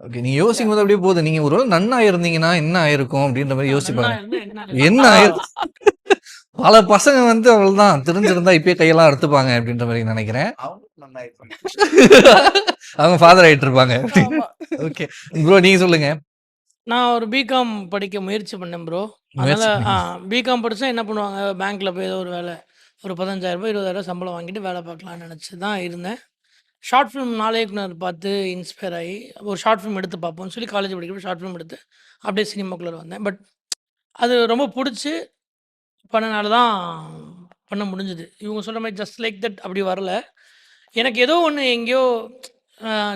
Okay. நீங்க யோசிக்கும் போது அப்படியே போகுது. நீங்க ஒருவேளை நன்னா இருந்தீங்கன்னா என்ன ஆயிருக்கும் அப்படின்ற மாதிரி யோசிச்சு நன்னா பாருங்க. இருந்தா என்ன என்ன ஆயிரும்? பல பசங்க வந்து அவ்வளவுதான் தெரிஞ்சிருந்தா இப்பயே கையெல்லாம் அறுத்துப்பாங்க அப்படின்ற மாதிரி நினைக்கிறேன். அவங்களும் நல்லா இருப்பாங்க. அவங்க ஃபாதர் ஆயிட்டு இருப்பாங்க. ஆமா. ஓகே ப்ரோ நீங்க சொல்லுங்க. நான் ஒரு பிகாம் படிக்க முயற்சி பண்ணேன் ப்ரோ. முயற்சி அதனால பண்ணீங்க. பிகாம் படிச்சா என்ன பண்ணுவாங்க, பேங்க்ல போய் ஏதோ ஒரு வேலை, ஒரு 15,000 20,000 சம்பளம் வாங்கிட்டு வேலை பார்க்கலாம்னு நினச்சி தான் இருந்தேன். ஷார்ட் ஃபிலிம் நாளைக்குனர் பார்த்து இன்ஸ்பயர் ஆகி ஒரு ஷார்ட் ஃபிலிம் எடுத்து பார்ப்போம்னு சொல்லி காலேஜ் படிக்கிறப்ப ஷார்ட் ஃபிலிம் எடுத்து அப்படியே சினிமாக்குள்ளே வந்தேன். பட் அது ரொம்ப பிடிச்சி பண்ணனால தான் பண்ண முடிஞ்சுது. இவங்க சொல்ற மாதிரி ஜஸ்ட் லைக் தட் அப்படி வரல. எனக்கு ஏதோ ஒன்று எங்கேயோ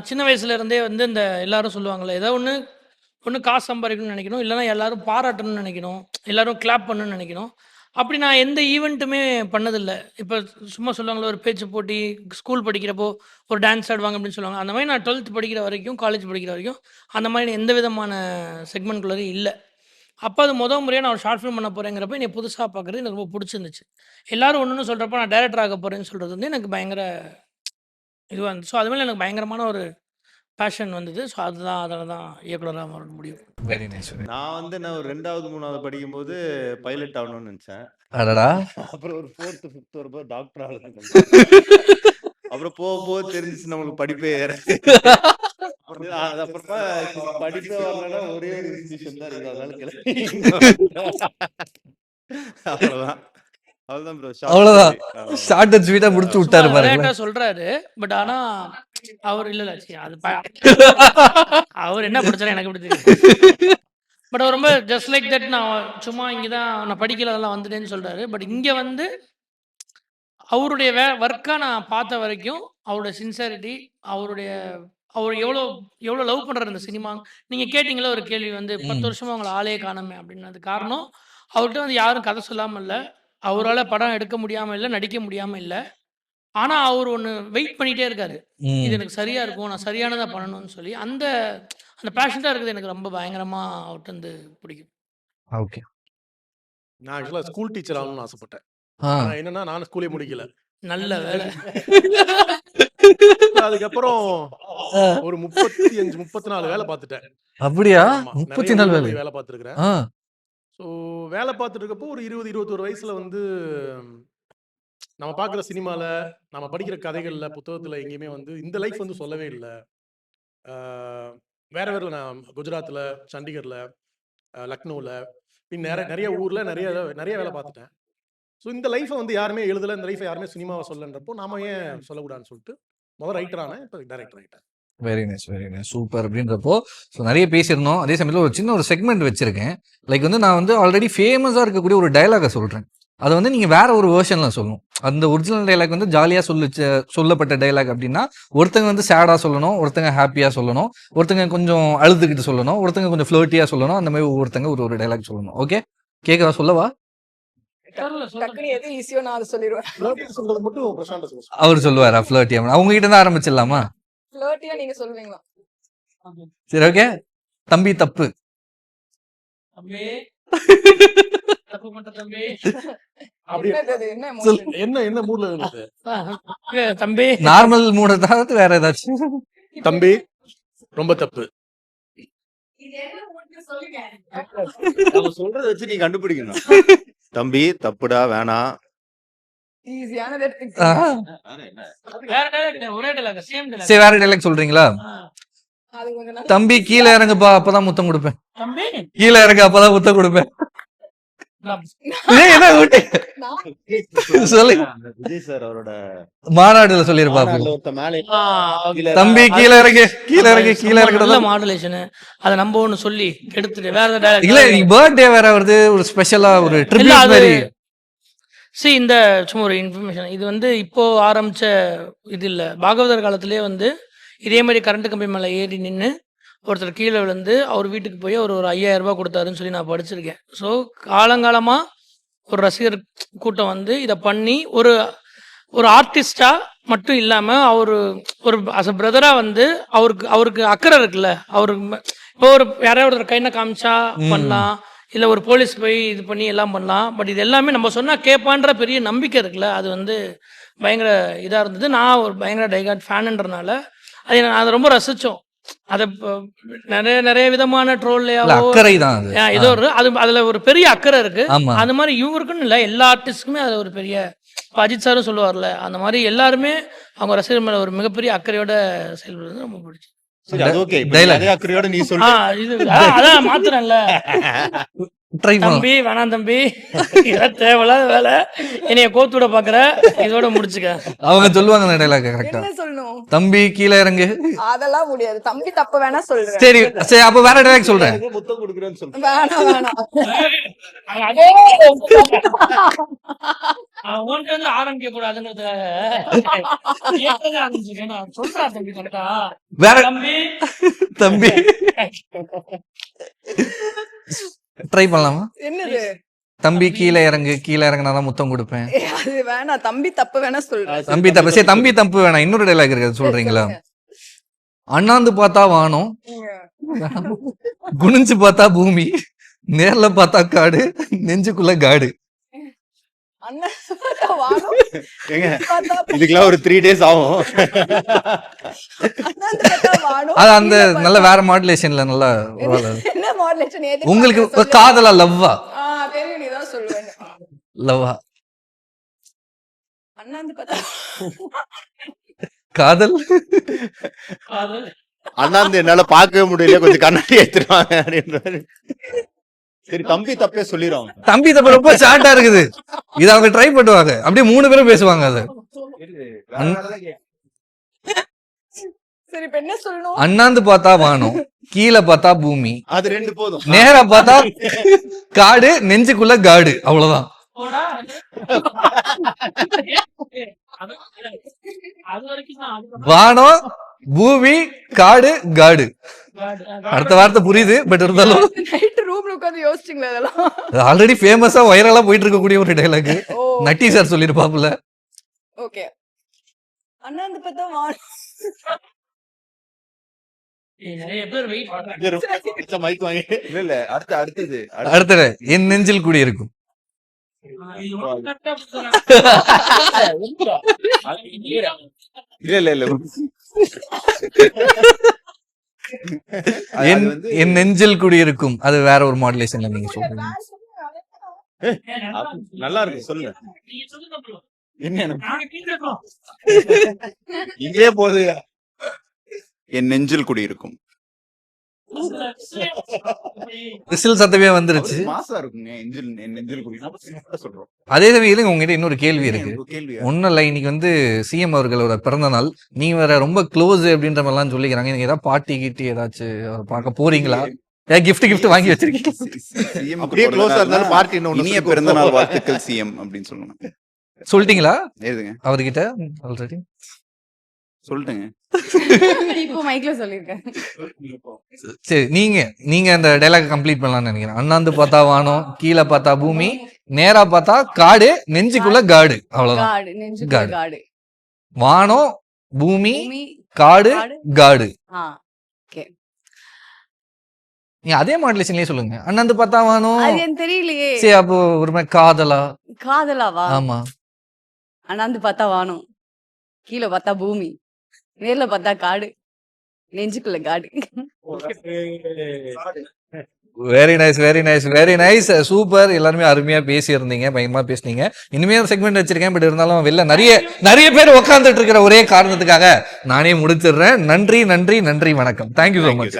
சின்ன வயசுலேருந்தே வந்து இந்த எல்லாரும் சொல்லுவாங்கள்ல, ஏதோ ஒன்று காசு சம்பாதிக்கணும்னு நினைக்கணும், இல்லைனா எல்லாரும் பாராட்டணும்னு நினைக்கணும், எல்லாரும் கிளாப் பண்ணணும்னு நினைக்கணும். அப்படி நான் எந்த ஈவெண்ட்டுமே பண்ணதில்லை. இப்போ சும்மா சொல்லுவாங்களே ஒரு பேச்சு போட்டி, ஸ்கூல் படிக்கிறப்போ ஒரு டான்ஸ் ஆடுவாங்க அப்படின்னு சொல்லுவாங்க. அந்த மாதிரி நான் 12th படிக்கிற வரைக்கும், காலேஜ் படிக்கிற வரைக்கும் அந்த மாதிரி எந்த விதமான செக்மெண்ட்குள்ளேயும் இல்லை. அப்போ அது முறையாக நான் ஒரு ஷார்ட் ஃபிலிம் பண்ண போகிறேங்கிறப்ப என்னை புதுசாக பார்க்குறது எனக்கு ரொம்ப பிடிச்சிருந்துச்சு. எல்லாரும் ஒன்று சொல்கிறப்ப நான் டைரக்டர் ஆக போகிறேன்னு சொல்கிறது வந்து எனக்கு பயங்கர இதுவாக இருந்துச்சு. ஸோ அது மேலே எனக்கு பயங்கரமான ஒரு பேஷன் வந்தது. ஸோ அதுதான் அதில் தான் இயக்குனராக மாற முடியும். Very nice. நான் வந்து நான் ஒரு 2வது 3வது படிக்கும்போது பைலட் ஆகணும்னு நினைச்சேன். அடடா. அப்புறம் ஒரு 4th 5th வரும்போது டாக்டர் ஆகலாம். அப்புறம் போக போக தெரிஞ்சிச்சு நம்மளுக்கு படிப்பே ஏறாது. அது அப்புறமா படிப்பே வரலன்னா ஒரே ஒரு இன்ஸ்டிடியூஷன் தான் இருக்குது. அதனால கிளம்பி அவ்வளவுதான். அவ்வளவுதான் ப்ரோ. அவ்வளவுதான். ஷார்ட் அண்ட் ஸ்வீட்டா முடிச்சு விட்டாரு பாருங்க. விளையாட்டா சொல்றாரு. பட் ஆனா அவர் இல்ல அது அவர் என்ன படிச்சாரு எனக்கு எப்படி தெரியும். பட் அவர் ரொம்ப ஜஸ்ட் லைக் தட் நான் சும்மா இங்கதான் நான் படிக்கல அதெல்லாம் வந்துட்டேன்னு சொல்றாரு. பட் இங்க வந்து அவருடைய ஒர்க்கா நான் பார்த்த வரைக்கும் அவருடைய சின்சியரிட்டி, அவர் எவ்வளோ எவ்வளோ லவ் பண்றாரு இந்த சினிமா. நீங்க கேட்டீங்களா ஒரு கேள்வி வந்து 10 வருஷமா அவங்கள ஆளே காணோமே அப்படின்னு. அது காரணம் அவர்கிட்ட வந்து யாரும் கதை சொல்லாம இல்லை, அவரால் படம் எடுக்க முடியாம இல்லை, நடிக்க முடியாம இல்லை. ஆனா அவர் ஒன்று வெயிட் பண்ணிட்டே இருக்காரு, இது எனக்கு சரியா இருக்கும், நான் சரியானதா பண்ணணும்னு சொல்லி. அந்த அந்த பேஷனாக இருக்குது எனக்கு ரொம்ப பயங்கரமா அவர்கிட்ட வந்து பிடிக்கும். ஓகே. நான் ஆக்சுவலாக ஸ்கூல் டீச்சர் ஆகணும்னு ஆசைப்பட்டேன். ஆ. ஆனா என்னன்னா நானும் ஸ்கூலே முடிக்கல. நல்ல வேலை. அதுக்கப்புறம் ஆ. ஒரு 35 34 வேலை பார்த்துட்டேன். அப்படியா? ஆமா, நிறைய 34 ஊர்ல வேலை. போய் வேலை பார்த்துருக்கிறேன். ஆ. ஸோ வேலை பார்த்துட்டு இருக்கப்போ ஒரு 20 21 வயசுல வந்து நம்ம பார்க்குற சினிமால, நம்ம படிக்கிற கதைகள்ல, புத்தகத்துல எங்கேயுமே வந்து இந்த லைஃப் வந்து சொல்லவே இல்லை. வேற வேற நான் குஜராத்ல, சண்டிகர்ல, லக்னோவில், நிறைய நிறைய ஊர்ல நிறைய நிறைய வேலை பார்த்துட்டேன். ஸோ இந்த லைஃப்பை வந்து யாருமே எழுதலை, இந்த லைஃப்பை யாருமே சினிமாவை சொல்லன்றப்போ நாம ஏன் சொல்லக்கூடாதுன்னு சொல்லிட்டு முதல் ரைட்டர் ஆனேன், இப்போ டைரக்டர் ஆகிட்டேன். Very nice very nice super. அப்படின்றப்போ ஸோ நிறைய பேசியிருந்தோம். அதே சமயத்தில் ஒரு சின்ன ஒரு செக்மெண்ட் வச்சிருக்கேன். லைக் வந்து நான் வந்து ஆல்ரெடி ஃபேமஸாக இருக்கக்கூடிய ஒரு டைலாகை சொல்கிறேன். அதை வந்து நீங்கள் வேற ஒரு வேர்ஷனில் சொல்லணும். அந்த ஒரிஜினல் டைலாக் வந்து ஜாலியாக சொல்லப்பட்ட டைலாக் அப்படின்னா ஒருத்தங்க வந்து சேடாக சொல்லணும், ஒருத்தங்க ஹாப்பியாக சொல்லணும், ஒருத்தங்க கொஞ்சம் அழுதுகிட்டு சொல்லணும், ஒருத்தங்க கொஞ்சம் ஃப்ளோட்டியாக சொல்லணும். அந்த மாதிரி ஒவ்வொருத்தங்க ஒரு டைலாக் சொல்லணும். ஓகே கேட்கவா? சொல்லவா? டக்குனு எது ஈஸியோ நான் அதை சொல்லிடுவேன். சொல்றது மட்டும் பிரசாந்த் சொல்லுவார். அவர் சொல்லுவாரா ஃப்ளோட்டியா? அவங்க கிட்ட தான் ஆரம்பிச்சிடலாமா? ஃப்ளர்ட்டியா நீங்க சொல்லுவீங்களா? சரி ஓகே. தம்பி தப்பு. தம்பி தப்பு பண்ற தம்பி. அப்படியே என்னது அது? என்ன emotion? என்ன மூட்ல இருந்தது? தம்பி நார்மல் மூட தவிர்த்து வேற ஏதாச்சும்? தம்பி ரொம்ப தப்பு. அவங்க சொல்றத வச்சு நீ கண்டுபிடிக்கணும். தம்பி தப்புடா வேணாம். ஈஸியானது ஆ. எடுத்துக்கிட்டீங்க. வேற டைலாக் ஒரே டைலாக் சேம் டைலாக். சரி வேற டைலாக் சொல்றீங்களா? அது கொஞ்சம் நல்லா தம்பி கீழே இறங்குப்பா அப்பதான் முத்தம் கொடுப்பேன். தம்பி கீழே இறங்க அப்பதான் முத்தம் கொடுப்பேன். ஏய், என்ன ஊட்டி? சொல்லு. விஜய் சார் அவரோட மாநாடுல சொல்லிருப்பா. மாநாடுல ஒருத்த மேலே கீழே தம்பி கீழே இறங்கு கீழே இறங்கு கீழே நல்ல இறங்குறதா? மாடுலேஷன். அதை நம்ம ஒன்று சொல்லி கெடுத்துட்டு வேற டைலாக். இல்ல நீ பர்த்டே வேற வருது, ஒரு ஸ்பெஷலா ஒரு இல்ல ட்ரிபியூட் அது மாதிரி. இந்த சும்மா ஒரு இன்ஃபர்மேஷன். இது வந்து இப்போ ஆரம்பிச்ச இது இல்ல. பாகவதர் காலத்திலே வந்து இதே மாதிரி கரண்ட் கம்பி மேலே ஏறி நின்று ஒருத்தர் கீழே விழுந்து அவர் வீட்டுக்கு போய் அவர் ஒரு 5000 ரூபாய் கொடுத்தாருன்னு சொல்லி நான் படிச்சிருக்கேன். ஸோ காலங்காலமாக ஒரு ரசிகர் கூட்டம் வந்து இதை பண்ணி ஒரு ஒரு ஆர்டிஸ்டாக மட்டும் இல்லாமல் ஒரு அஸ் அ பிரதராக வந்து அவருக்கு அக்கறை இருக்குல்ல. அவருக்கு இப்போ ஒரு யாராவது ஒருத்தர் கையில காமிச்சா பண்ணலாம், இல்லை ஒரு போலீஸ் போய் இது பண்ணி எல்லாம் பண்ணலாம். பட் இது எல்லாமே நம்ம சொன்னால் கேட்பான்ற பெரிய நம்பிக்கை இருக்குல்ல, அது வந்து பயங்கர இதாக இருந்தது. நான் ஒரு பயங்கர டைகார்ட் ஃபேனுன்றனால அதை ரொம்ப ரசித்தோம். அதை நிறைய விதமான ட்ரோல்லையாவோ அக்கறை தான் அது. ஏதோ அதுல ஒரு பெரிய அக்கறை இருக்கு. ஆமா. அது மாதிரி இவருக்குன்னு இல்லை, எல்லா ஆர்டிஸ்டுக்குமே அது ஒரு பெரிய, இப்ப அஜித் சாரும் சொல்லுவார்ல, அந்த மாதிரி எல்லாருமே அவங்க ரசிகர் மேல ஒரு மிகப்பெரிய அக்கறையோட செயல்படுறது ரொம்ப பிடிச்சி. சரி, அது ஓகே. Dialogue. அதே அக்கறையோட நீ சொல்லு. அதான் மாத்துறேன்ல, ட்ரை பண்ணலாம். தம்பி வேணாம் தம்பி, இதெல்லாம் தேவையில்லாத வேலை, என்னைய கோத்து விட பாக்குற, இதோட முடிச்சுக்க. அவங்க சொல்லுவாங்க அந்த டைலாக் கரெக்டா. என்ன சொல்லணும்? தம்பி கீழே இறங்கு. அதெல்லாம் முடியாது. தம்பி தப்பு வேணா சொல்றேன். சரி சரி, அப்ப வேற டைலாக் சொல்றேன். முத்தம் கொடுக்குறேன்னு சொல்லு. வேணாம். உன்கிட்ட வந்து ஆரம்பிக்க கூடாதுன்றதுக்காக சொல்றா தம்பி கரெக்டா. வேற தம்பி தம்பி ட்ரை பண்ணலாமா? என்னது? தம்பி கீழே இறங்கு, கீழே இறங்குனாதான் முத்தம் கொடுப்பேன். அது வேணாம். தம்பி தப்பு வேணா சொல்றேன். தம்பி தப்பு. சரி, தம்பி தப்பு வேணாம், இன்னொரு டைலாக் இருக்கு, சொல்றீங்களா? அண்ணாந்து பார்த்தா வானம், குனிஞ்சு பார்த்தா பூமி, நேர்ல பார்த்தா காடு, நெஞ்சுக்குள்ள காடு. அண்ணன் வானம், ஏங்க, பார்த்தா இதுக்கெல்லாம் ஒரு 3 days ஆகும். அண்ணாந்து பார்த்தா வானம், அது அந்த கீழே நல்ல வேற மாடுலேஷன்ல நல்லா பார்த்தா என்ன மாடுலேஷன்? எது உங்களுக்கு காதலா லவ்வா? தெரியும், நீ தான் சொல்லுவேன். லவ்வா அண்ணாந்து பார்த்தா காதல். அண்ணாந்து என்னால பார்க்கவே முடியல, கொஞ்சம் கண்ணாடி ஏத்துறாங்க அப்படின்றாரு. சரி, தம்பி தப்பே சொல்லிடுவாங்க. தம்பி தப்பு ரொம்ப ஷார்ட்டா இருக்குது. இது அவங்க ட்ரை பண்ணுவாங்க, அப்படியே 3 பேரும் பேசுவாங்க. அது சரி, இப்ப என்ன சொல்லணும்? அண்ணாந்து பார்த்தா வானம், கீழே பார்த்தா பூமி, அது 2 போதும். நேரா பார்த்தா காடு, நெஞ்சுக்குள்ள காடு. அவ்வளவுதான். வானம், பூமி, காடு, காடு. அடுத்த வார்த்தை புரியுது, பட் இருந்தாலும் நைட் ரூம்ல உட்கார்ந்து யோசிச்சீங்களா இதெல்லாம்? ஆல்ரெடி ஃபேமஸா வைரலா போயிட்டு இருக்கக்கூடிய ஒரு டைலாக். ஓ, நட்டி சார் சொல்லிருப்பாப்புல. ஓகே. அண்ணாந்து பார்த்தா வானம். நிறைய பேர் வெயிட் பண்றாங்க. மைக் வாங்கி. இல்ல அடுத்தது அடுத்தது என் நெஞ்சில் கூடி இருக்கும். இல்ல என் நெஞ்சில் கூடி இருக்கும். அது வேற ஒரு மாடுலேஷன்ல நீங்க சொல்றீங்க. நல்லா இருக்கு, சொல்லுங்க. என்ன இங்கே போகுது. என் நெஞ்சில் குடியிருக்கும். விசில் சத்தமே வந்துருச்சு. மாசா இருக்குங்க. என் நெஞ்சில் குடியிருக்கும் சொல்றோம். அதே சமயம் உங்ககிட்ட இன்னொரு கேள்வி இருக்கு. கேள்வி ஒன்னும் இல்ல, இன்னைக்கு வந்து சிஎம் அவர்களோட பிறந்த நாள். நீங்க வேற ரொம்ப க்ளோஸ் அப்படின்ற மாதிரி எல்லாம் சொல்லிக்கிறாங்க. நீங்க ஏதாவது பார்ட்டி கிட்டி ஏதாச்சும் பார்க்க போறீங்களா? கிஃப்ட் வாங்கி வச்சிருக்கீங்க? அப்படியே க்ளோஸா இருந்தாலும் பார்ட்டி இனிய பிறந்த நாள் வாழ்த்துக்கள் சிஎம் அப்படின்னு சொல்லணும். சொல்லிட்டீங்களா ஏதுங்க அவர்கிட்ட ஆல்ரெடி? சொல்லிட்டுங்க. இப்போ மைக்ல சொல்லிருக்கேன். சரி, நீங்க அந்த டைலாக் கம்ப்ளீட் பண்ணலாம்னு நினைக்கிறேன். அண்ணாந்து பார்த்தா வானம், கீழே பார்த்தா பூமி, நேரா பார்த்தா காடு, நெஞ்சுக்குள்ள காடு. அவ்வளவுதான். காடு, நெஞ்சுக்குள்ள காடு. வானம், பூமி, பூமி, காடு, காடு. ஆ, ஓகே. நீங்க அதே மாடுலேஷன்லயே சொல்லுங்க. அண்ணாந்து பார்த்தா வானம். அது எனக்கு தெரியலையே. சரி, அப்போ ஒரு மாதிரி காதலா? காதலாவா? ஆமா. அண்ணாந்து பார்த்தா வானம், கீழே பார்த்தா பூமி, நேர்ல பார்த்தா காடு, நெஞ்சுக்குள்ள காடு. Very nice, very nice, very nice. Super. எல்லாருமே அருமையா பேசியிருந்தீங்க, பயங்கரமா பேசுனீங்க. இனிமே ஒரு செக்மெண்ட் வச்சிருக்கேன், பட் இருந்தாலும் வெளில நிறைய பேர் உட்கார்ந்துட்டு இருக்கிற ஒரே காரணத்துக்காக நானே முடிச்சிடுறேன். நன்றி, நன்றி, நன்றி, வணக்கம். Thank you so much.